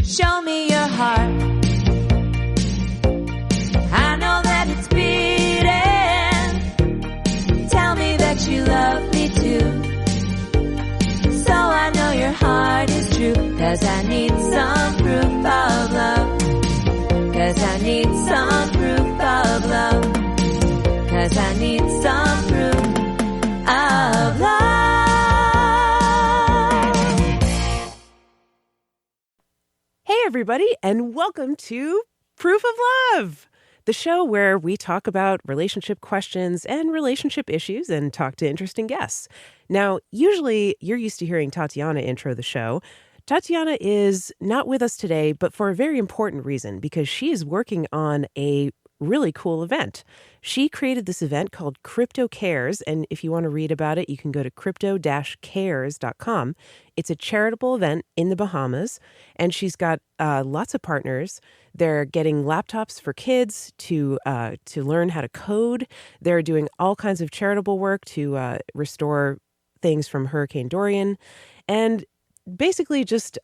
Show me your heart. I know that it's beating. Tell me that you love me too. So I know your heart is true. 'Cause I need some proof of love. 'Cause I need some proof of love. 'Cause I need some proof of love. Hey, everybody, and welcome to Proof of Love, the show where we talk about relationship questions and relationship issues and talk to interesting guests. Now, usually you're used to hearing Tatiana intro the show. Tatiana is not with us today, but for a very important reason, because she is working on a really cool event. She created this event called Crypto Cares, and if you want to read about it, you can go to crypto-cares.com. It's a charitable event in the Bahamas, and she's got lots of partners. They're getting laptops for kids to learn how to code. They're doing all kinds of charitable work to restore things from Hurricane Dorian, and basically just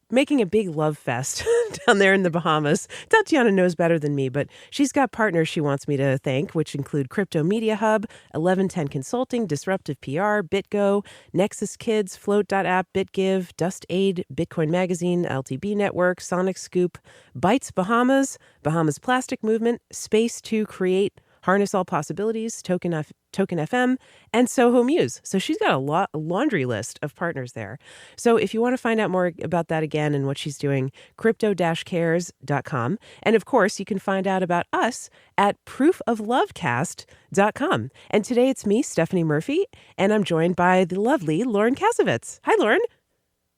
making a big love fest down there in the Bahamas. Tatiana knows better than me, but she's got partners she wants me to thank, which include Crypto Media Hub, 1110 Consulting, Disruptive PR, BitGo, Nexus Kids, Float.app, BitGive, Dust Aid, Bitcoin Magazine, LTB Network, Sonic Scoop, Bytes Bahamas, Bahamas Plastic Movement, Space to Create, Harness All Possibilities, Token FM, and Soho Muse. So she's got a laundry list of partners there. So if you want to find out more about that again and what she's doing, crypto-cares.com. And of course, you can find out about us at proofoflovecast.com. And today it's me, Stephanie Murphy, and I'm joined by the lovely Lauren Kaszovitz. Hi, Lauren.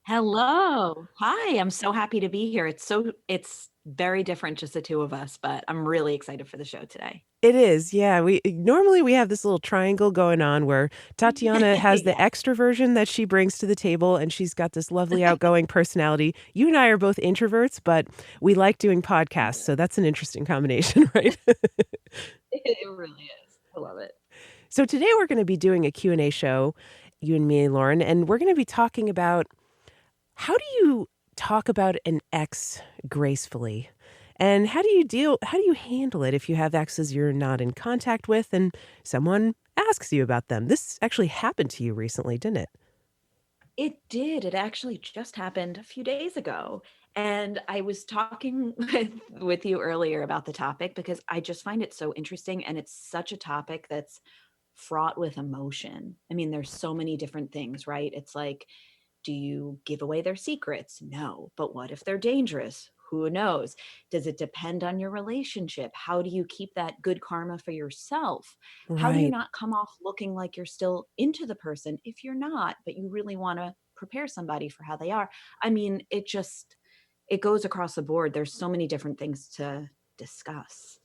Hello. Hi. I'm so happy to be here. It's very different, just the two of us, but I'm really excited for the show today. It is, yeah. We normally have this little triangle going on where Tatiana has the extroversion that she brings to the table, and she's got this lovely outgoing personality. You and I are both introverts, but we like doing podcasts, so that's an interesting combination, right? It really is. I love it. So today we're going to be doing a Q&A show, you and me, Lauren, and we're going to be talking about how do you talk about an ex gracefully? And how do you handle it if you have exes you're not in contact with and someone asks you about them? This actually happened to you recently, didn't it? It did. It actually just happened a few days ago. And I was talking with you earlier about the topic because I just find it so interesting. And it's such a topic that's fraught with emotion. I mean, there's so many different things, right? It's like, do you give away their secrets? No. But what if they're dangerous? Who knows? Does it depend on your relationship? How do you keep that good karma for yourself? Right. How do you not come off looking like you're still into the person if you're not, but you really want to prepare somebody for how they are? I mean, it goes across the board. There's so many different things to discuss.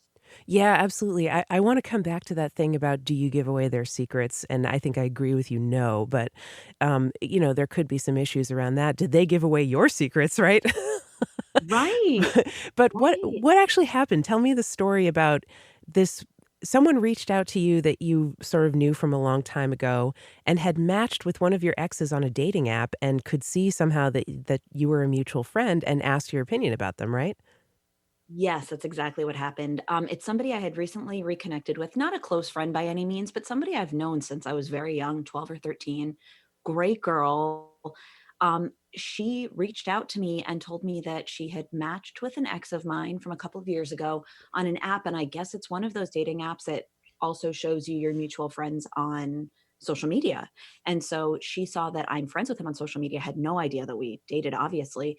Yeah, absolutely. I want to come back to that thing about do you give away their secrets? And I think I agree with you, no. But, there could be some issues around that. Did they give away your secrets, right? Right. But what actually happened? Tell me the story about this. Someone reached out to you that you sort of knew from a long time ago and had matched with one of your exes on a dating app and could see somehow that you were a mutual friend and asked your opinion about them, right? Yes, that's exactly what happened. It's somebody I had recently reconnected with, not a close friend by any means, but somebody I've known since I was very young, 12 or 13. Great girl. She reached out to me and told me that she had matched with an ex of mine from a couple of years ago on an app. And I guess it's one of those dating apps that also shows you your mutual friends on social media. And so she saw that I'm friends with him on social media, had no idea that we dated, obviously.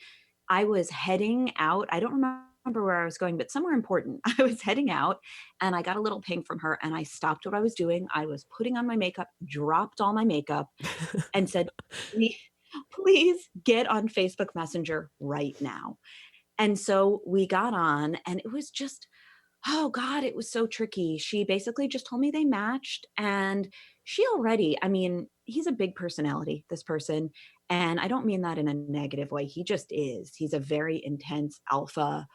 I was heading out. I don't remember where I was going, but somewhere important. I was heading out and I got a little ping from her and I stopped what I was doing. I was putting on my makeup, dropped all my makeup and said, please get on Facebook Messenger right now. And so we got on and it was just, oh God, it was so tricky. She basically just told me they matched and he's a big personality, this person. And I don't mean that in a negative way. He just is. He's a very intense alpha,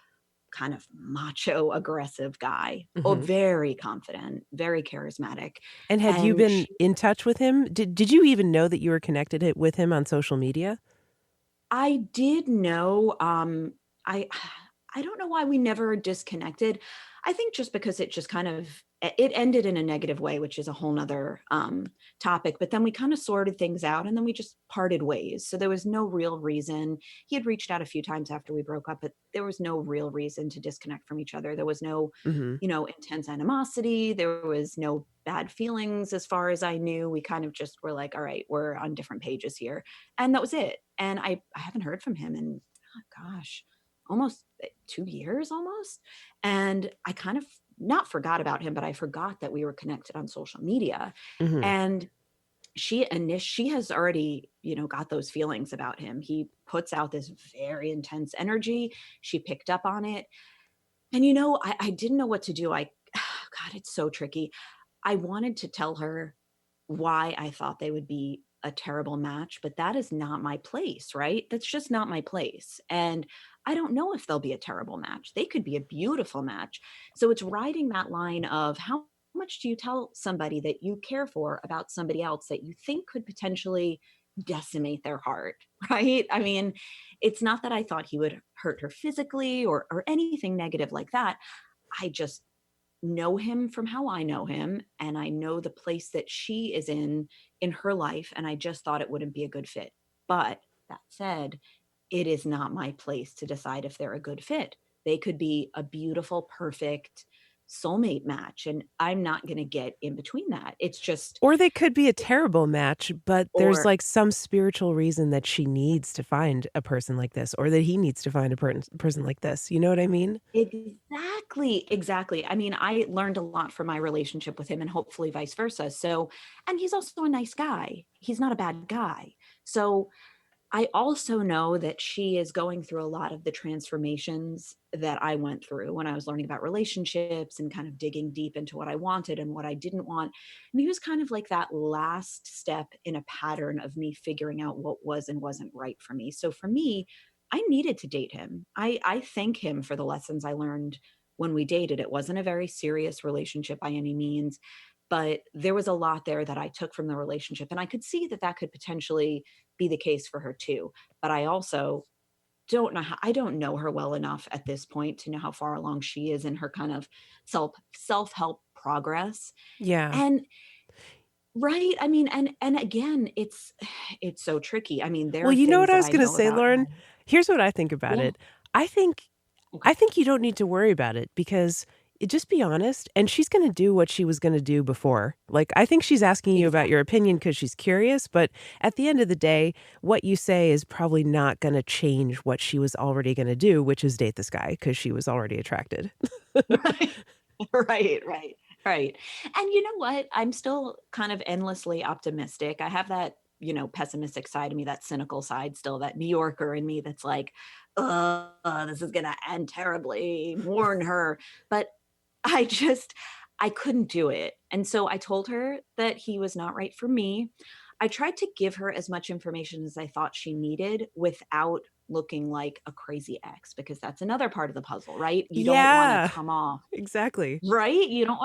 kind of macho, aggressive guy. Oh, very confident, very charismatic. And had you been in touch with him? Did you even know that you were connected with him on social media? I did know, I I don't know why we never disconnected. I think just because it just kind of it ended in a negative way, which is a whole nother topic. But then we kind of sorted things out and then we just parted ways. So there was no real reason. He had reached out a few times after we broke up, but there was no real reason to disconnect from each other. There was no, Hmm. intense animosity. There was no bad feelings as far as I knew. We kind of just were like, all right, we're on different pages here. And that was it. And I haven't heard from him in, oh gosh, almost 2 years almost. And I kind of not forgot about him, but I forgot that we were connected on social media. Hmm. And she has already, got those feelings about him. He puts out this very intense energy. She picked up on it. And I didn't know what to do. God, it's so tricky. I wanted to tell her why I thought they would be a terrible match, but that is not my place, right? That's just not my place. And I don't know if they'll be a terrible match. They could be a beautiful match. So it's riding that line of how much do you tell somebody that you care for about somebody else that you think could potentially decimate their heart, right? I mean, it's not that I thought he would hurt her physically or anything negative like that. I just know him from how I know him, and I know the place that she is in her life, and I just thought it wouldn't be a good fit. But that said, it is not my place to decide if they're a good fit. They could be a beautiful, perfect soulmate match, and I'm not going to get in between that. It's just, Or they could be a terrible match, but there's or like some spiritual reason that she needs to find a person like this, or that he needs to find a person like this. You know what I mean? exactly, exactly. I mean, I learned a lot from my relationship with him and hopefully vice versa. So, and he's also a nice guy. He's not a bad guy. So, I also know that she is going through a lot of the transformations that I went through when I was learning about relationships and kind of digging deep into what I wanted and what I didn't want. And he was kind of like that last step in a pattern of me figuring out what was and wasn't right for me. So for me, I needed to date him. I thank him for the lessons I learned when we dated. It wasn't a very serious relationship by any means, but there was a lot there that I took from the relationship. And I could see that that could potentially be the case for her too. But I also I don't know her well enough at this point to know how far along she is in her kind of self-help progress. Yeah. And right, I mean, and again, it's so tricky. I mean, there Well, are you know what things I that was I going to know say, about Lauren? him. Here's what I think about Yeah. it. I think Okay. I think you don't need to worry about it because just be honest, and she's going to do what she was going to do before. Like, I think she's asking you about Exactly. your opinion because she's curious, but at the end of the day, what you say is probably not going to change what she was already going to do, which is date this guy because she was already attracted. Right. Right, right, right. And you know what? I'm still kind of endlessly optimistic. I have that, pessimistic side of me, that cynical side still, that New Yorker in me that's like, this is gonna end terribly. Warn her. But I just I couldn't do it. And so I told her that he was not right for me. I tried to give her as much information as I thought she needed without looking like a crazy ex, because that's another part of the puzzle, right? You don't want to Yeah, come off exactly. right? You don't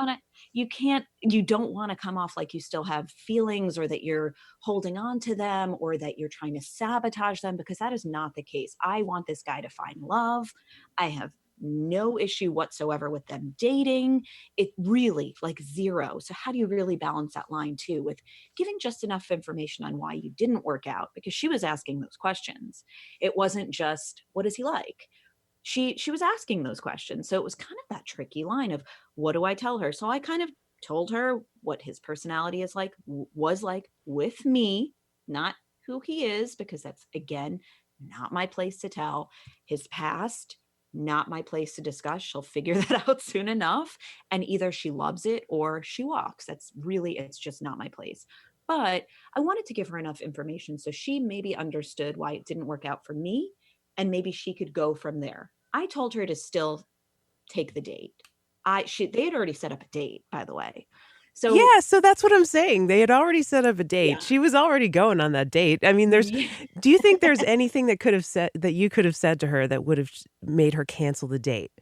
want to come off like you still have feelings or that you're holding on to them or that you're trying to sabotage them, because that is not the case. I want this guy to find love. I have no issue whatsoever with them dating. It really like zero. So how do you really balance that line too with giving just enough information on why you didn't work out? Because she was asking those questions. It wasn't just what is he like? She was asking those questions. So it was kind of that tricky line of what do I tell her? So I kind of told her what his personality is like, was like with me, not who he is, because that's again not my place to tell. His past, not my place to discuss. She'll figure that out soon enough. And either she loves it or she walks. It's just not my place. But I wanted to give her enough information so she maybe understood why it didn't work out for me, and maybe she could go from there. I told her to still take the date. They had already set up a date, by the way. So Yeah, so that's what I'm saying. They had already set up a date. yeah. She was already going on that date. I mean, Yeah. do you think there's anything that you could have said to her that would have made her cancel the date?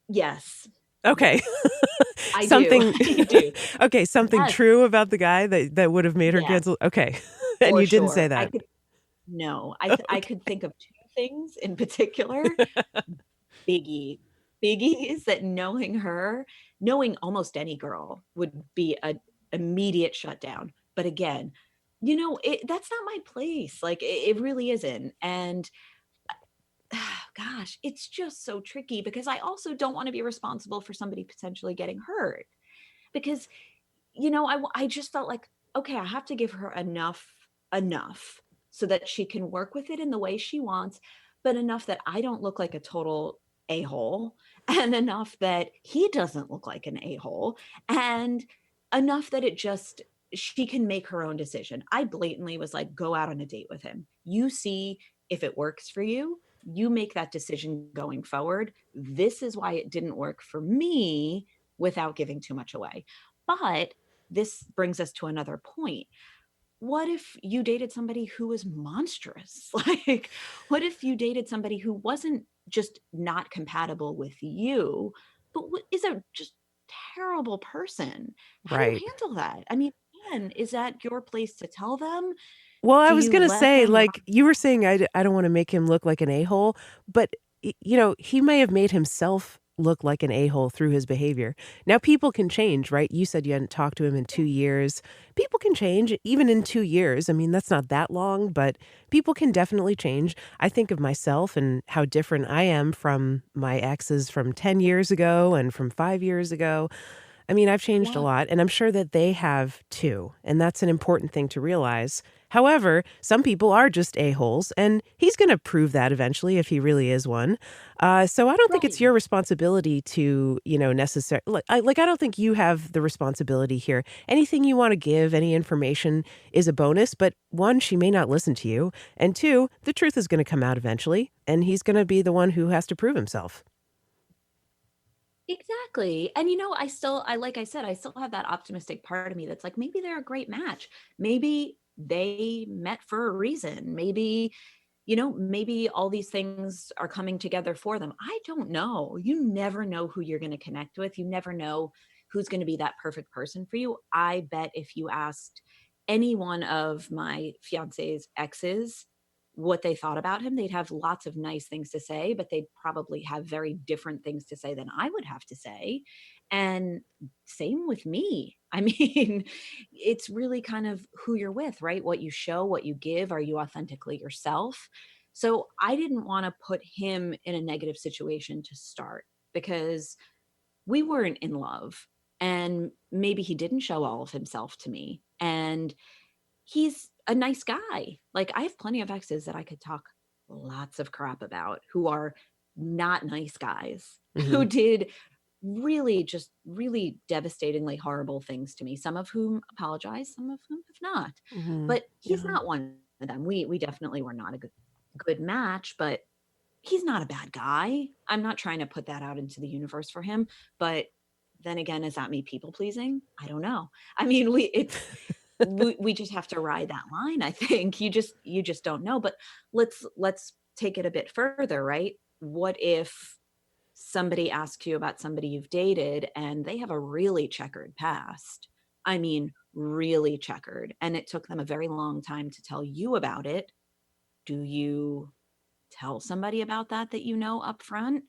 Yes. Okay. Yes. I do. Something I do. okay, something Yes. true about the guy that would have made her Yes. cancel. Okay. And For you didn't say sure. that. No, I Okay. could think of two things in particular. Biggie. Biggie is that knowing almost any girl would be a immediate shutdown. But again, that's not my place. Like it really isn't. And gosh, it's just so tricky because I also don't want to be responsible for somebody potentially getting hurt because I just felt like, okay, I have to give her enough so that she can work with it in the way she wants, but enough that I don't look like a total a-hole, and enough that he doesn't look like an a-hole, and enough that she can make her own decision. I blatantly was like, go out on a date with him. You see if it works for you. You make that decision going forward. This is why it didn't work for me without giving too much away. But this brings us to another point. What if you dated somebody who was monstrous? Like, what if you dated somebody who wasn't just not compatible with you, but is a just terrible person? How do you Right. handle that? I mean, again, is that your place to tell them? Well, I Do was you gonna let say, them like, you were saying I don't wanna make him look like an a-hole, but, he may have made himself look like an a-hole through his behavior. Now people can change, right? You said you hadn't talked to him in 2 years. People can change even in 2 years. I mean, that's not that long, but people can definitely change. I think of myself and how different I am from my exes from 10 years ago and from 5 years ago. I mean, I've changed a Yeah, lot, and I'm sure that they have too, and that's an important thing to realize. However, some people are just a-holes, and he's gonna prove that eventually if he really is one. So I don't think it's right. your responsibility to, necessarily. I don't think you have the responsibility here. Anything you wanna give, any information is a bonus, but 1, she may not listen to you, and 2, the truth is gonna come out eventually, and he's gonna be the one who has to prove himself. Exactly. And like I said, I still have that optimistic part of me that's like, maybe they're a great match. Maybe they met for a reason. Maybe all these things are coming together for them. I don't know. You never know who you're going to connect with. You never know who's going to be that perfect person for you. I bet if you asked any one of my fiance's exes what they thought about him, they'd have lots of nice things to say, but they'd probably have very different things to say than I would have to say. And same with me. I mean, it's really kind of who you're with, right? What you show, what you give. Are you authentically yourself? So I didn't want to put him in a negative situation to start because we weren't in love. And maybe he didn't show all of himself to me. And he's a nice guy. Like I have plenty of exes that I could talk lots of crap about who are not nice guys who Mhm. did really devastatingly horrible things to me, some of whom apologize, some of whom have not. Mhm. But he's Yeah. not one of them. We definitely were not a good match, but he's not a bad guy. I'm not trying to put that out into the universe for him, but then again, is that me people pleasing? I don't know. I mean, we just have to ride that line. I think you just don't know. But let's take it a bit further, right? What if somebody asks you about somebody you've dated and they have a really checkered past? I mean, really checkered, and it took them a very long time to tell you about it. Do you tell somebody about that you know up front?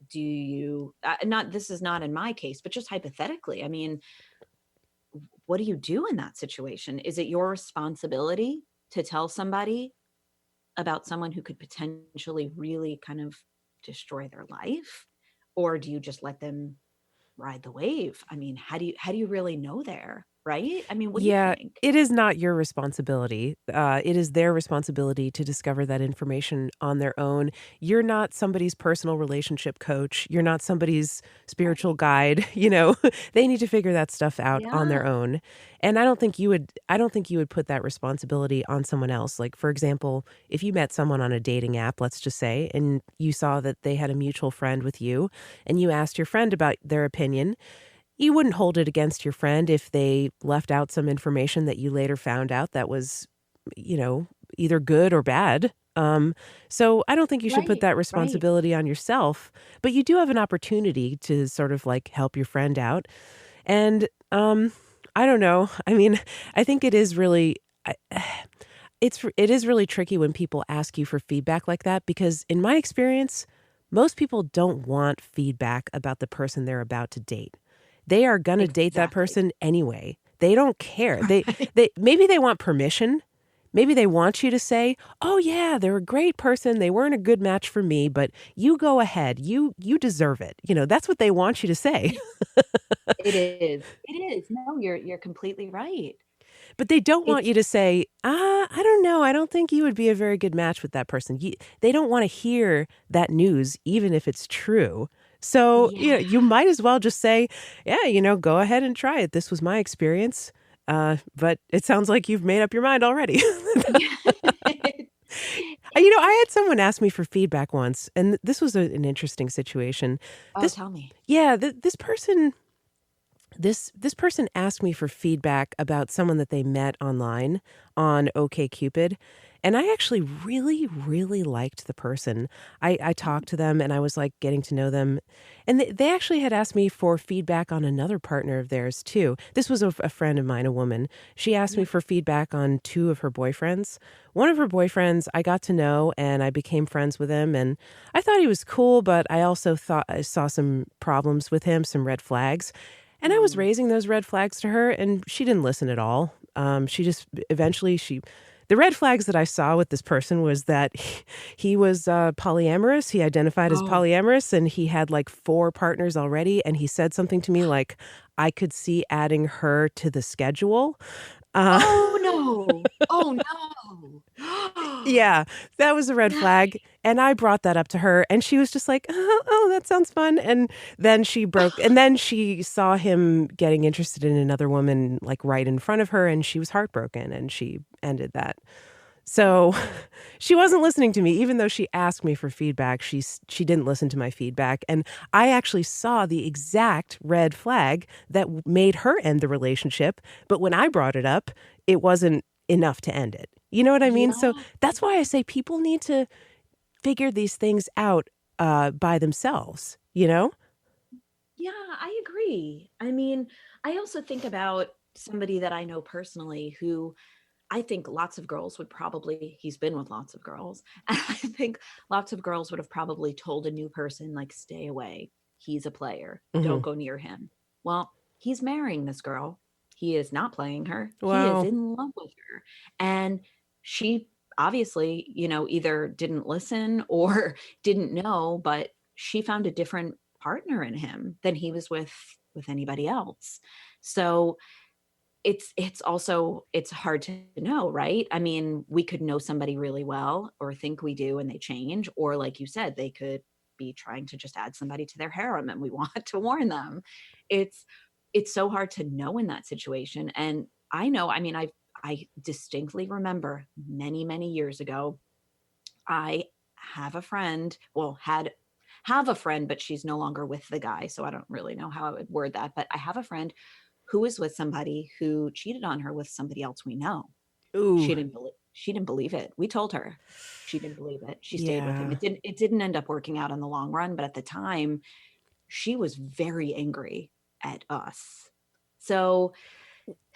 Do you not This is not in my case, but just hypothetically, I mean, what do you do in that situation? Is it your responsibility to tell somebody about someone who could potentially really kind of destroy their life? Or do you just let them ride the wave? I mean, how do you really know there, right? I mean, what do you Yeah, think? it is not your responsibility. It is their responsibility to discover that information on their own. You're not somebody's personal relationship coach. You're not somebody's spiritual Right. guide. They need to figure that stuff out on Yeah. their own. And I don't think you would put that responsibility on someone else. Like, for example, if you met someone on a dating app, let's just say, and you saw that they had a mutual friend with you, and you asked your friend about their opinion, you wouldn't hold it against your friend if they left out some information that you later found out that was, you know, either good or bad. So I don't think you should put Right. that Right. responsibility on yourself, but you do have an opportunity to sort of like help your friend out. And I don't know. I mean, I think it is really. it is really tricky when people ask you for feedback like that, because in my experience, most people don't want feedback about the person they're about to date. They are going to date that Exactly. person anyway. They don't care. They maybe they want permission. Maybe they want you to say, "Oh yeah, they're a great person. They weren't a good match for me, but you go ahead. You deserve it." That's what they want you to say. It is. It is. No, you're completely right. But they don't want It's you to say, I don't know. I don't think you would be a very good match with that person. They don't want to hear that news, even if it's true. So, yeah. you might as well just say, yeah, go ahead and try it. This was my experience. But it sounds like you've made up your mind already. I had someone ask me for feedback once, and this was an interesting situation. Oh, This, tell me. yeah, this person this person asked me for feedback about someone that they met online on OkCupid, and I actually really, really liked the person. I talked to them, and I was like getting to know them, and they actually had asked me for feedback on another partner of theirs too. This was a friend of mine, a woman. She asked me Yeah. for feedback on two of her boyfriends. One of her boyfriends I got to know, and I became friends with him, and I thought he was cool, but I also thought I saw some problems with him, some red flags. And I was Mm. raising those red flags to her, and she didn't listen at all. She just eventually the red flags that I saw with this person was that he was polyamorous. He identified as Oh. polyamorous, and he had like 4 partners already. And he said something to me like, "I could see adding her to the schedule." Uh, Oh no. Oh no. Yeah, that was a red flag, Nice. and I brought that up to her, and she was just like, "Oh, that sounds fun." And then she saw him getting interested in another woman, like, right in front of her, and she was heartbroken, and she ended that. So, she wasn't listening to me, even though she asked me for feedback. She didn't listen to my feedback, and I actually saw the exact red flag that made her end the relationship, but when I brought it up, it wasn't enough to end it. You know what I mean? So Yeah. that's why I say people need to figure these things out by themselves, you know? Yeah, I agree. I mean, I also think about somebody that I know personally who I think lots of girls would probably, he's been with lots of girls. And I think lots of girls would have probably told a new person, like, stay away. He's a player. Don't Mhm. go near him. Well, he's marrying this girl. He is not playing her. He is Wow. in love with her. And she obviously, either didn't listen or didn't know, but she found a different partner in him than he was with anybody else. So it's hard to know, right? I mean, we could know somebody really well or think we do and they change, or like you said, they could be trying to just add somebody to their harem and we want to warn them. It's so hard to know in that situation. And I know, I mean, I distinctly remember many, many years ago, I have a friend, well, had have a friend, but she's no longer with the guy. So I don't really know how I would word that. But I have a friend who was with somebody who cheated on her with somebody else we know. Ooh, She didn't believe it. We told her. She didn't believe it. She stayed with him. yeah. It didn't end up working out in the long run, but at the time, she was very angry at us. So,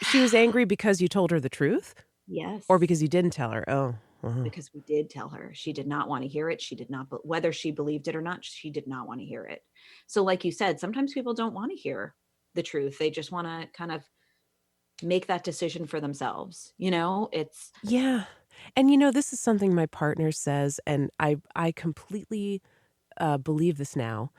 She was angry because you told her the truth or yes, because you didn't tell her? Oh, uh-huh. because we did tell her. She did not want to hear it. She did not, but whether she believed it or not, she did not want to hear it. So, like you said, sometimes people don't want to hear the truth. They just want to kind of make that decision for themselves. It's Yeah. And this is something my partner says, and I completely believe this now.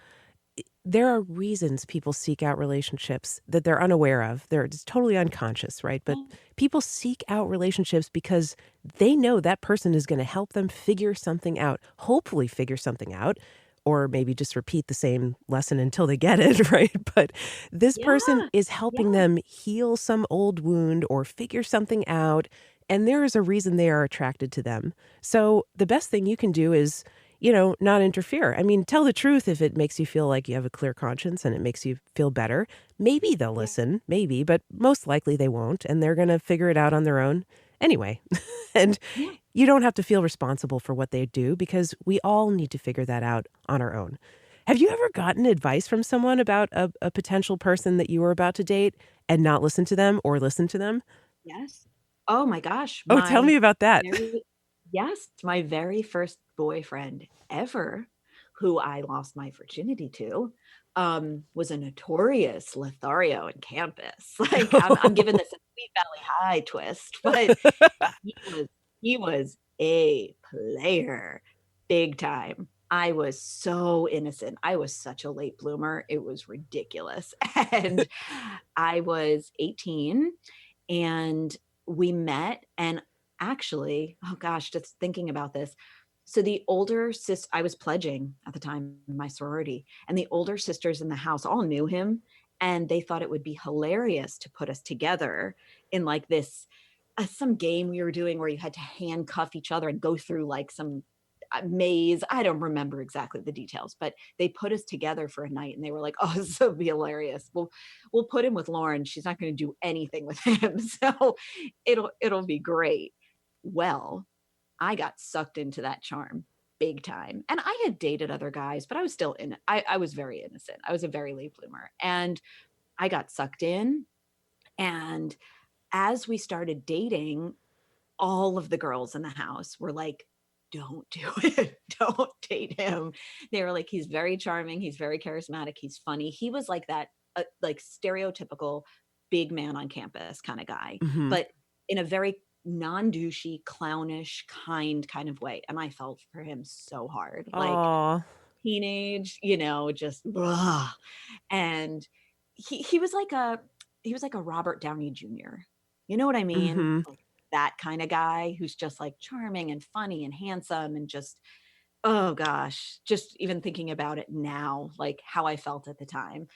There are reasons people seek out relationships that they're unaware of. They're just totally unconscious, right? But people seek out relationships because they know that person is going to help them figure something out, hopefully figure something out, or maybe just repeat the same lesson until they get it, right? But this person yeah, is helping yeah, them heal some old wound or figure something out. And there is a reason they are attracted to them. So the best thing you can do is not interfere. I mean, tell the truth if it makes you feel like you have a clear conscience and it makes you feel better. Maybe they'll yeah, listen, maybe, but most likely they won't, and they're going to figure it out on their own anyway. And yeah. you don't have to feel responsible for what they do because we all need to figure that out on our own. Have you ever gotten advice from someone about a potential person that you were about to date and not listen to them or listen to them? Yes. Oh my gosh, Oh, tell me about that. very yes, my very first boyfriend ever, who I lost my virginity to, was a notorious Lothario in campus. Like, I'm giving this a Sweet Valley High twist, but he was he was a player, big time. I was so innocent. I was such a late bloomer. It was ridiculous. And I was 18 and we met, and actually, oh gosh, just thinking about this. So the older sis, I was pledging at the time in my sorority, and the older sisters in the house all knew him, and they thought it would be hilarious to put us together in like this some game we were doing where you had to handcuff each other and go through like some maze. I don't remember exactly the details, but they put us together for a night and they were like, "Oh, this will be hilarious. We'll put him with Lauren. She's not going to do anything with him, so it'll be great." Well, I got sucked into that charm big time, and I had dated other guys, but I was still in. I was very innocent. I was a very late bloomer, and I got sucked in. And as we started dating, all of the girls in the house were like, "Don't do it. Don't date him." They were like, "He's very charming. He's very charismatic. He's funny." He was like that, like stereotypical big man on campus kind of guy, Hmm. but in a very non-douchey, clownish, kind of way. And I felt for him so hard, like Oh. teenage, just blah. And he was like a Robert Downey Jr. You know what I mean? Hmm. Like that kind of guy who's just like charming and funny and handsome and just, oh gosh, just even thinking about it now, like how I felt at the time.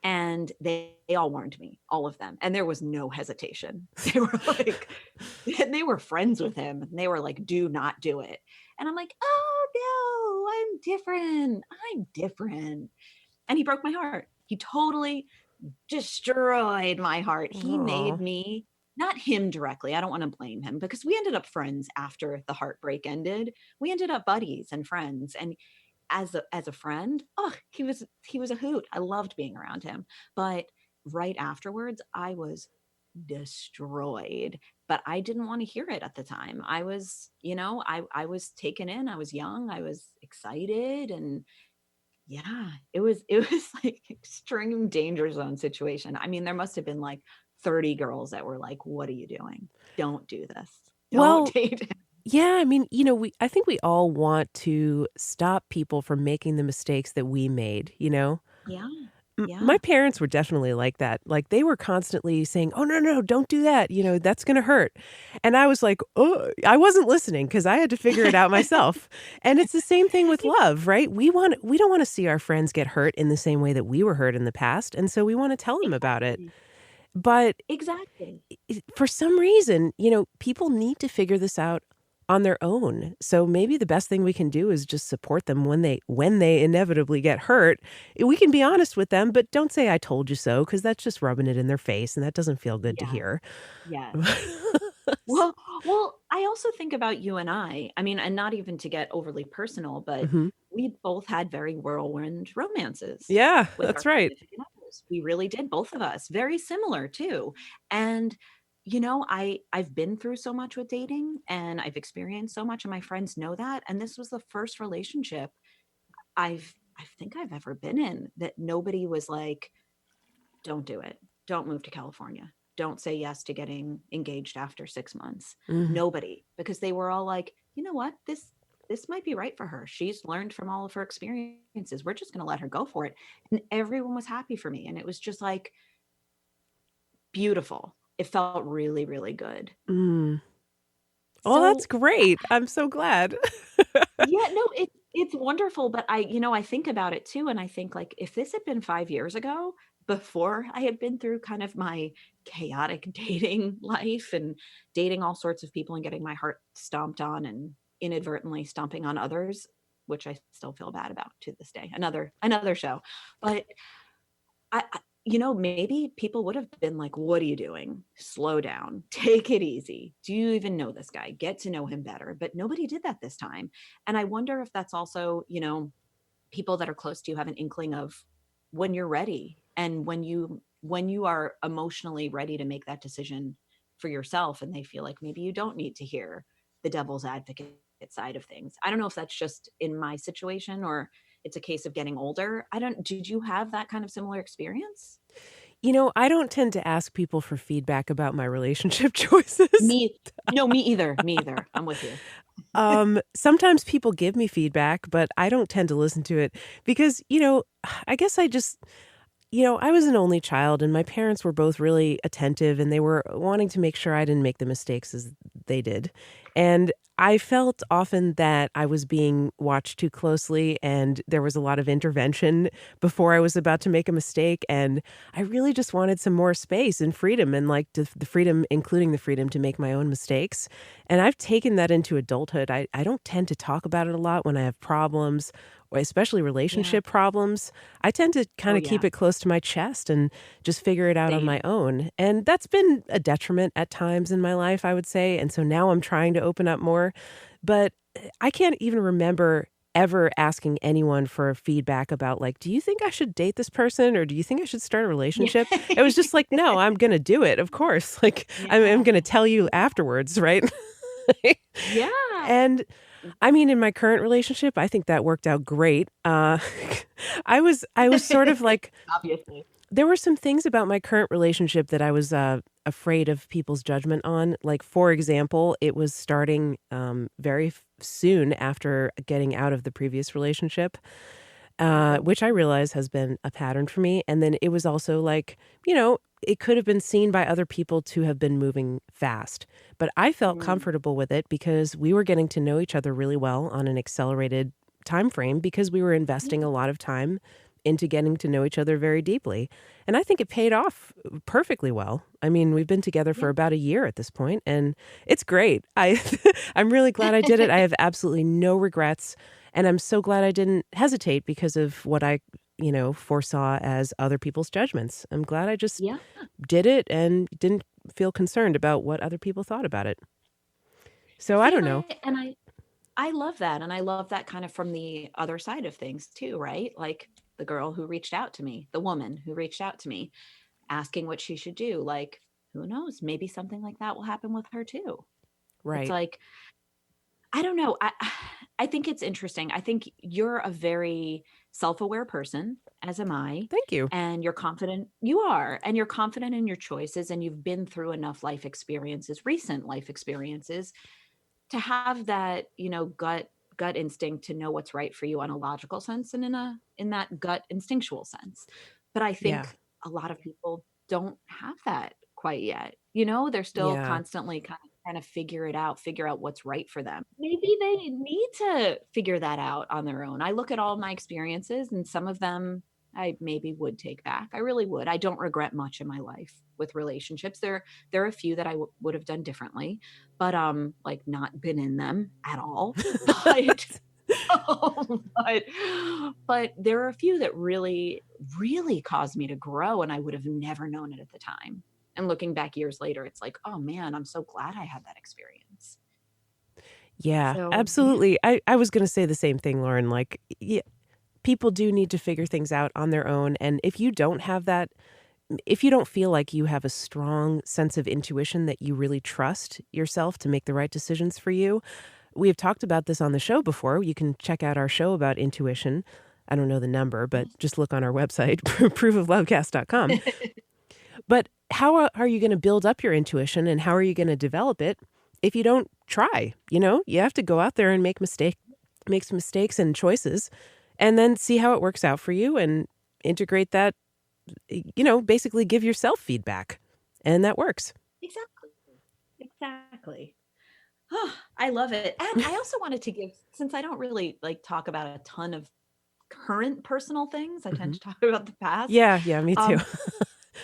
And they all warned me, all of them. And there was no hesitation. They were like, and they were friends with him. And they were like, "Do not do it." And I'm like, "Oh no, I'm different. I'm different." And he broke my heart. He totally destroyed my heart. He made Oh. me, not him directly. I don't want to blame him because we ended up friends after the heartbreak ended. We ended up buddies and friends. And as a friend, oh, he was a hoot. I loved being around him. But right afterwards, I was destroyed. But I didn't want to hear it at the time. I was, I was taken in. I was young. I was excited, and yeah, it was like extreme danger zone situation. I mean, there must have been like 30 girls that were like, "What are you doing? Don't do this. Don't Well, date him." yeah, I mean, I think we all want to stop people from making the mistakes that we made, you know? Yeah. My Yeah. parents were definitely like that. Like, they were constantly saying, "Oh, no, no, don't do that, that's gonna hurt." And I was like, "Oh," I wasn't listening because I had to figure it out myself. And it's the same thing with love, right? We don't wanna see our friends get hurt in the same way that we were hurt in the past, and so we wanna tell them about it. Exactly. But Exactly. for some reason, people need to figure this out on their own. So maybe the best thing we can do is just support them when they inevitably get hurt. We can be honest with them, but don't say "I told you so" because that's just rubbing it in their face, and that doesn't feel good to Yeah. hear. Yes. Well, I also think about you and I mean, and not even to get overly personal, but Mhm. we both had very whirlwind romances Yeah, with our that's right. significant others. We really did, both of us, very similar too. And I've been through so much with dating and I've experienced so much, and my friends know that. And this was the first relationship I think I've ever been in that nobody was like, "Don't do it. Don't move to California. Don't say yes to getting engaged after 6 months." Mhm. Nobody, because they were all like, "You know what? This might be right for her. She's learned from all of her experiences. We're just going to let her go for it." And everyone was happy for me, and it was just like beautiful. It felt really, really good. Mm. Oh, that's So, great. I'm so glad. yeah, no, it's wonderful, but I think about it too, and I think like if this had been 5 years ago, before I had been through kind of my chaotic dating life and dating all sorts of people and getting my heart stomped on and inadvertently stomping on others, which I still feel bad about to this day. Another show. But maybe people would have been like, "What are you doing? Slow down. Take it easy. Do you even know this guy? Get to know him better." But nobody did that this time. And I wonder if that's also, people that are close to you have an inkling of when you're ready and when you are emotionally ready to make that decision for yourself, and they feel like maybe you don't need to hear the devil's advocate side of things. I don't know if that's just in my situation or it's a case of getting older. Did you have that kind of similar experience? I don't tend to ask people for feedback about my relationship choices. No, me either. Me either. I'm with you. Sometimes people give me feedback, but I don't tend to listen to it because, I guess I just, I was an only child and my parents were both really attentive and they were wanting to make sure I didn't make the mistakes as they did. And I felt often that I was being watched too closely and there was a lot of intervention before I was about to make a mistake. And I really just wanted some more space and freedom and like the freedom, including the freedom to make my own mistakes. And I've taken that into adulthood. I don't tend to talk about it a lot when I have problems, or especially relationship problems. I tend to kind of keep it close to my chest and just figure it out on my own. And that's been a detriment at times in my life, I would say. And so now I'm trying to open up more. But I can't even remember ever asking anyone for feedback about like, do you think I should date this person or do you think I should start a relationship? It was just like, no, I'm going to do it. Of course. Like I'm going to tell you afterwards. Right. Yeah. And I mean, in my current relationship, I think that worked out great. I was sort of like, obviously, there were some things about my current relationship that I was afraid of people's judgment on. Like, for example, it was starting very soon after getting out of the previous relationship, which I realize has been a pattern for me. And then it was also like, it could have been seen by other people to have been moving fast. But I felt comfortable with it because we were getting to know each other really well on an accelerated time frame because we were investing a lot of time into getting to know each other very deeply. And I think it paid off perfectly well. I mean, we've been together for about a year at this point, and it's great. I'm really glad I did it. I have absolutely no regrets. And I'm so glad I didn't hesitate because of what I foresaw as other people's judgments. I'm glad I just did it and didn't feel concerned about what other people thought about it. So I don't know. I love that. And I love that kind of from the other side of things too, right? Like the girl who reached out to me, the woman who reached out to me, asking what she should do. Like, who knows? Maybe something like that will happen with her too. Right. It's like, I don't know. I think it's interesting. I think you're a very self-aware person, as am I. Thank you. And you're confident. You are. And you're confident in your choices. And you've been through enough life experiences, recent life experiences, to have that, gut instinct to know what's right for you on a logical sense and in that gut instinctual sense. But I think a lot of people don't have that quite yet. They're still constantly kind of trying to figure out what's right for them. Maybe they need to figure that out on their own. I look at all my experiences and some of them I maybe would take back. I really would. I don't regret much in my life with relationships. There are a few that I would have done differently, but like not been in them at all. But there are a few that really, really caused me to grow, and I would have never known it at the time. And looking back years later, it's like, oh man, I'm so glad I had that experience. Yeah, So, absolutely. I was going to say the same thing, Lauren. Like, people do need to figure things out on their own. And if you don't have that, if you don't feel like you have a strong sense of intuition that you really trust yourself to make the right decisions for you, we have talked about this on the show before. You can check out our show about intuition. I don't know the number, but just look on our website, proofoflovecast.com. But how are you going to build up your intuition and how are you going to develop it if you don't try? You have to go out there and make some mistakes and choices and then see how it works out for you and integrate that, basically give yourself feedback. And that works. Exactly. Oh, I love it. And I also wanted to give, since I don't really talk about a ton of current personal things, I tend to talk about the past. Yeah, me too.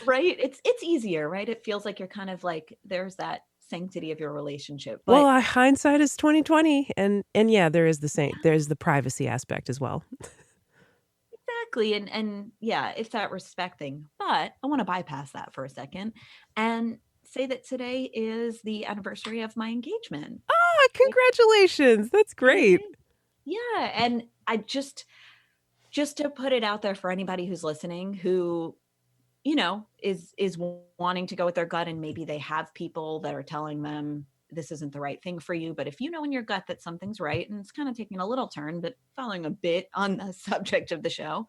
Right? It's easier, right? It feels like you're kind of like, there's that sanctity of your relationship. But well, hindsight is 2020, and yeah, there is the same. There's the privacy aspect as well. Exactly, and yeah, it's that respecting. But I want to bypass that for a second and say that today is the anniversary of my engagement. Ah, congratulations! That's great. Yeah, and I just to put it out there for anybody who's listening, who is wanting to go with their gut, and maybe they have people that are telling them this isn't the right thing for you. But if you know in your gut that something's right, and it's kind of taking a little turn, but following a bit on the subject of the show,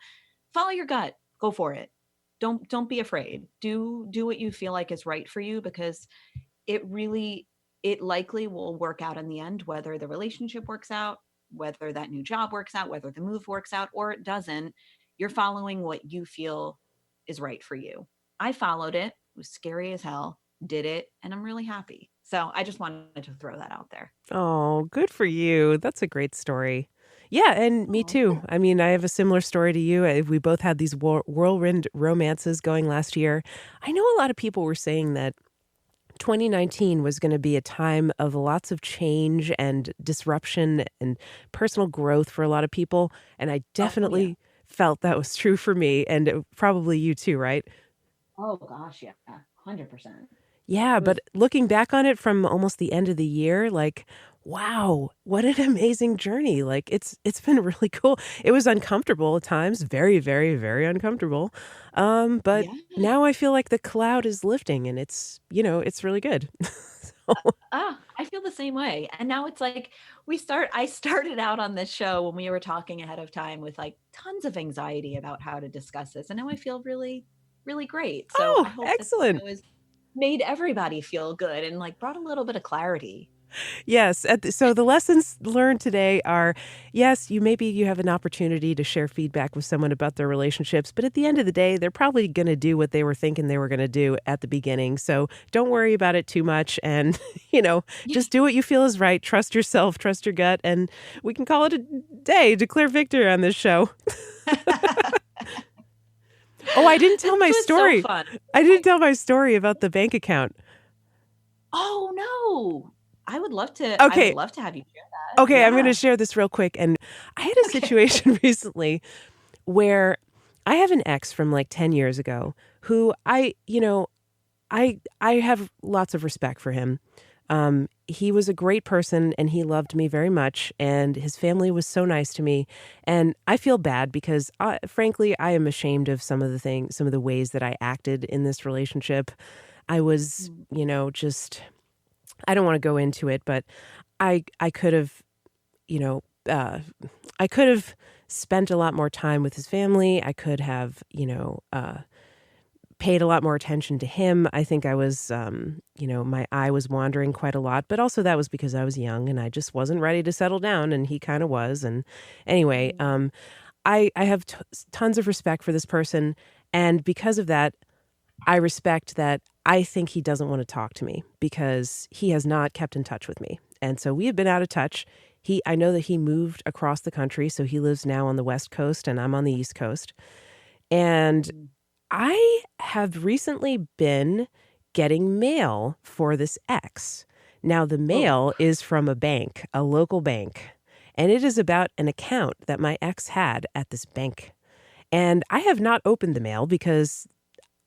follow your gut, go for it. Don't be afraid. Do what you feel like is right for you, because it likely will work out in the end, whether the relationship works out, whether that new job works out, whether the move works out or it doesn't. You're following what you feel is right for you. I followed it. It was scary as hell, did it, and I'm really happy. So I just wanted to throw that out there. Oh, good for you. That's a great story. Yeah, and me Oh, too. I mean, I have a similar story to you. We both had these whirlwind romances going last year. I know a lot of people were saying that 2019 was going to be a time of lots of change and disruption and personal growth for a lot of people. And I oh yeah. definitely felt that was true for me, and probably you too, right? Oh gosh, yeah. 100%. Yeah, It was but looking back on it from almost the end of the year, like, wow, what an amazing journey. Like it's been really cool. It was uncomfortable at times, very, very, very uncomfortable. But yeah. now I feel like the cloud is lifting and it's really good. So, I feel the same way. And now it's like I started out on this show when we were talking ahead of time with like tons of anxiety about how to discuss this. And now I feel really, really great. So I oh, hope that the excellent. show has made everybody feel good and like brought a little bit of clarity. Yes. So the lessons learned today are, yes, maybe you have an opportunity to share feedback with someone about their relationships, but at the end of the day, they're probably going to do what they were thinking they were going to do at the beginning. So don't worry about it too much, and Yeah. just do what you feel is right. Trust yourself, trust your gut, and we can call it a day. Declare victory on this show. Oh, I didn't tell This my was so story. fun. I didn't tell my story about the bank account. Oh no. I would Okay. love to have you share that. Okay, I'm going to Yeah. share this real quick. And I had a Okay. situation recently where I have an ex from like 10 years ago who I have lots of respect for him. He was a great person and he loved me very much, and his family was so nice to me. And I feel bad because frankly, I am ashamed of some of the ways that I acted in this relationship. I was, Mm. just I don't want to go into it, but I could have, you know, uh, I could have spent a lot more time with his family. I could have, paid a lot more attention to him. I think I was, my eye was wandering quite a lot, but also that was because I was young and I just wasn't ready to settle down, and he kind of was. And anyway, Mm. I have tons of respect for this person, and because of that, I respect that. I think he doesn't want to talk to me because he has not kept in touch with me. And so we have been out of touch. I know that he moved across the country, so he lives now on the West Coast and I'm on the East Coast. And Mm. I have recently been getting mail for this ex. Now, the Oh. mail is from a bank, a local bank, and it is about an account that my ex had at this bank. And I have not opened the mail because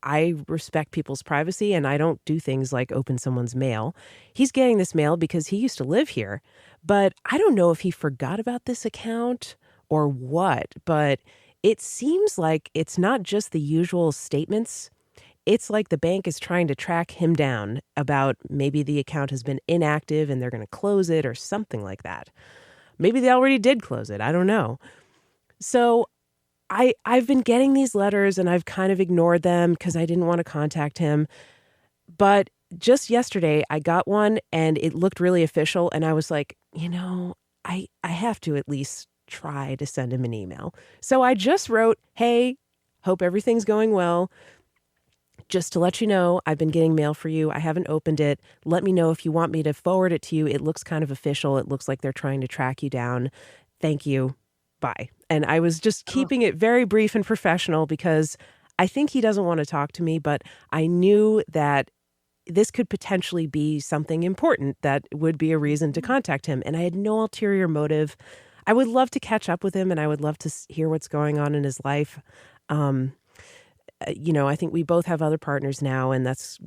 I respect people's privacy and I don't do things like open someone's mail. He's getting this mail because he used to live here, but I don't know if he forgot about this account or what, but it seems like it's not just the usual statements. It's like the bank is trying to track him down about maybe the account has been inactive and they're going to close it or something like that. Maybe they already did close it. I don't know. So I've been getting these letters and I've kind of ignored them because I didn't want to contact him. But just yesterday I got one and it looked really official, and I was like, I have to at least try to send him an email. So I just wrote, "Hey, hope everything's going well. Just to let you know, I've been getting mail for you. I haven't opened it. Let me know if you want me to forward it to you. It looks kind of official. It looks like they're trying to track you down. Thank you. Bye." And I was just Oh. keeping it very brief and professional because I think he doesn't want to talk to me, but I knew that this could potentially be something important that would be a reason to Mhm. contact him. And I had no ulterior motive. I would love to catch up with him and I would love to hear what's going on in his life. Um, I think we both have other partners now, and that's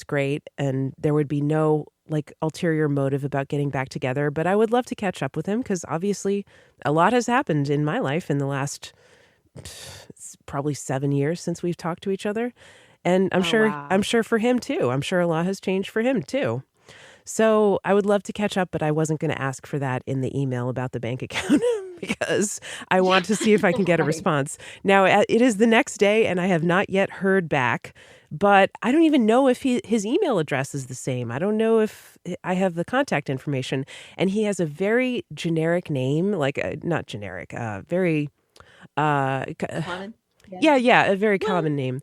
great. And there would be no like ulterior motive about getting back together. But I would love to catch up with him because obviously a lot has happened in my life in the last it's probably 7 years since we've talked to each other. And I'm wow. sure for him too. I'm sure a lot has changed for him too. So I would love to catch up, but I wasn't going to ask for that in the email about the bank account because I want to see if I can get a Right. response. Now, it is the next day and I have not yet heard back, but I don't even know if his email address is the same. I don't know if I have the contact information. And he has a very generic name, like not generic, very, Common? Yeah. yeah, a very Well, common name.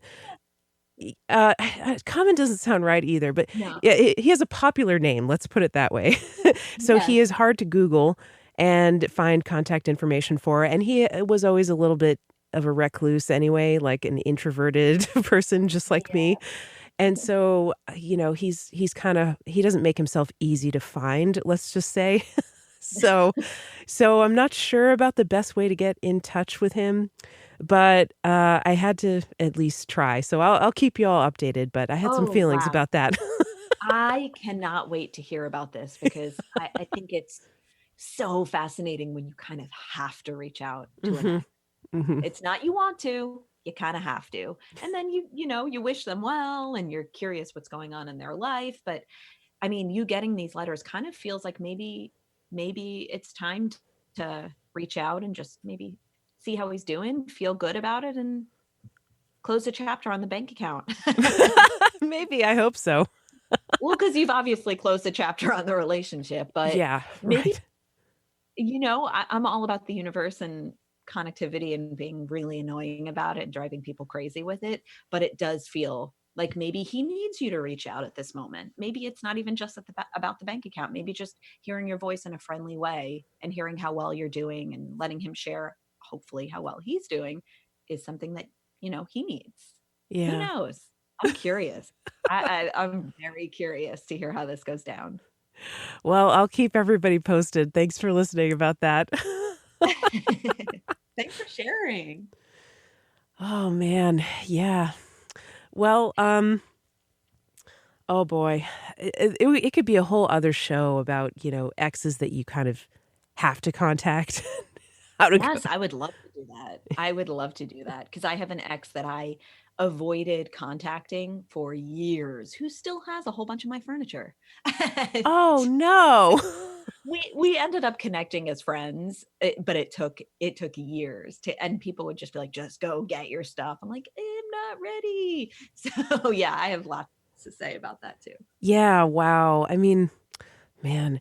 Common doesn't sound right either, but no. yeah, he has a popular name. Let's put it that way. So he Yes. is hard to Google and find contact information for. And he was always a little bit of a recluse anyway, like an introverted person, just like me. And so, he doesn't make himself easy to find, let's just say. So, so I'm not sure about the best way to get in touch with him, but I had to at least try. So I'll keep you all updated. But I had some Oh, feelings wow. about that. I cannot wait to hear about this because I think it's so fascinating when you kind of have to reach out to an hmm ex. hmm It's not you want to, you kind of have to. And then you wish them well and you're curious what's going on in their life. But I mean, you getting these letters kind of feels like maybe it's time to reach out and just maybe see how he's doing, feel good about it, and close the chapter on the bank account. Maybe I hope so. Well, because you've obviously closed the chapter on the relationship, but Yeah, maybe, right. I'm all about the universe and connectivity and being really annoying about it and driving people crazy with it. But it does feel like maybe he needs you to reach out at this moment. Maybe it's not even just about the bank account. Maybe just hearing your voice in a friendly way and hearing how well you're doing and letting him share, hopefully, how well he's doing is something that, he needs. Who Yeah. knows? I'm curious. I'm very curious to hear how this goes down. Well, I'll keep everybody posted. Thanks for listening about that. Thanks for sharing. Oh man, yeah. Well, oh boy, it could be a whole other show about exes that you kind of have to contact. How to go? Yes, I would love to do that. I would love to do that because I have an ex that I avoided contacting for years who still has a whole bunch of my furniture. And Oh no. we ended up connecting as friends, but it took years and people would just be like, just go get your stuff. I'm like, I'm not ready. So yeah, I have lots to say about that too. Yeah. Wow. I mean, man,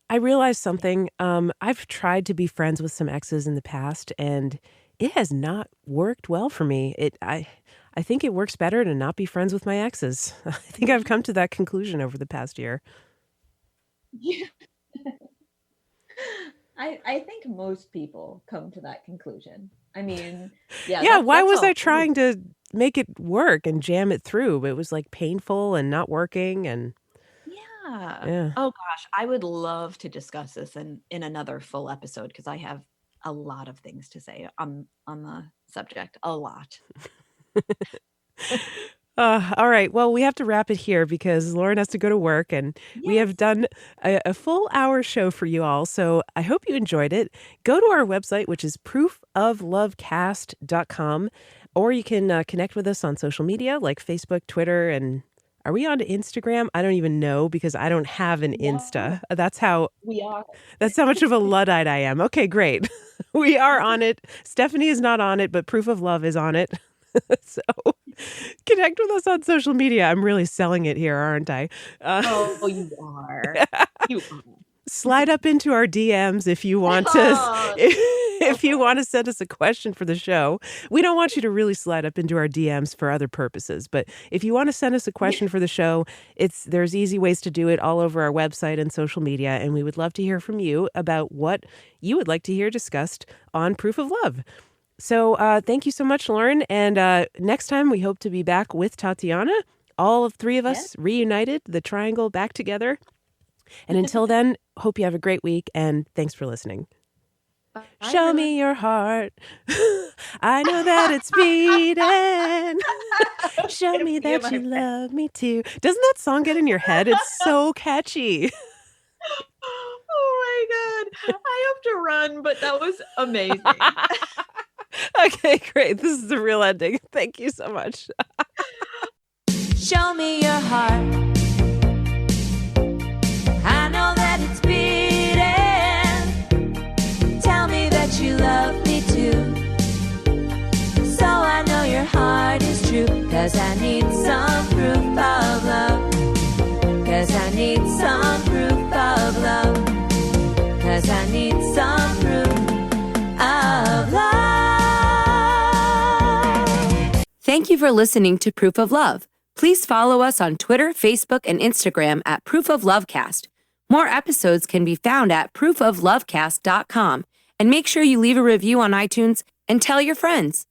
I realized something. I've tried to be friends with some exes in the past, and it has not worked well for me. I think it works better to not be friends with my exes. I think I've come to that conclusion over the past year. Yeah. I think most people come to that conclusion. I mean, yeah, Yeah, why that's was I all. trying to make it work and jam it through? It was like painful and not working and Yeah. yeah. Oh gosh, I would love to discuss this in another full episode because I have a lot of things to say on the subject. A lot. All right. Well, we have to wrap it here because Lauren has to go to work and we have Yes. done a full hour show for you all. So I hope you enjoyed it. Go to our website, which is proofoflovecast.com, or you can connect with us on social media like Facebook, Twitter, and are we on Instagram? I don't even know because I don't have an Yeah, Insta. we are. That's how much of a Luddite I am. Okay, great. We are on it. Stephanie is not on it, but Proof of Love is on it. So connect with us on social media. I'm really selling it here, aren't I? Oh, you are. You are. Slide up into our DMs if you want to Oh, so if you fun. want to send us a question for the show. We don't want you to really slide up into our DMs for other purposes, but if you want to send us a Yeah. question for the show, there's easy ways to do it all over our website and social media, and we would love to hear from you about what you would like to hear discussed on Proof of Love. So thank you so much, Lauren. And next time we hope to be back with Tatiana, all of three of Yes. us reunited, the triangle back together. And until then, hope you have a great week and thanks for listening. Bye, Show everyone. me your heart. I know that it's beating. Show It'll me be in that my you brain. love me too. Doesn't that song get in your head? It's so catchy. Oh my God. I have to run, but that was amazing. Okay, great. This is the real ending. Thank you so much. Show me your heart. I know that it's beating. Tell me that you love me too. So I know your heart is true. 'Cause I need some proof of love. 'Cause I need some proof of love. 'Cause I need some proof of love. Thank you for listening to Proof of Love. Please follow us on Twitter, Facebook, and Instagram at Proof of Lovecast. More episodes can be found at proofoflovecast.com. And make sure you leave a review on iTunes and tell your friends.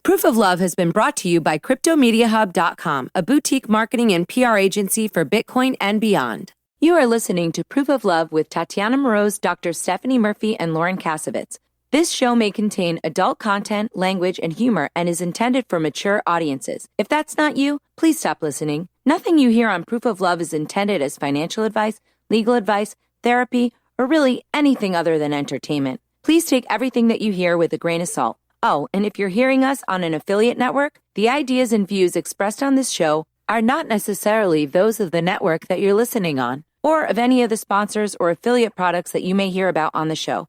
Proof of Love has been brought to you by CryptoMediaHub.com, a boutique marketing and PR agency for Bitcoin and beyond. You are listening to Proof of Love with Tatiana Moroz, Dr. Stephanie Murphy, and Lauren Kaszovitz. This show may contain adult content, language, and humor and is intended for mature audiences. If that's not you, please stop listening. Nothing you hear on Proof of Love is intended as financial advice, legal advice, therapy, or really anything other than entertainment. Please take everything that you hear with a grain of salt. Oh, and if you're hearing us on an affiliate network, the ideas and views expressed on this show are not necessarily those of the network that you're listening on, or of any of the sponsors or affiliate products that you may hear about on the show.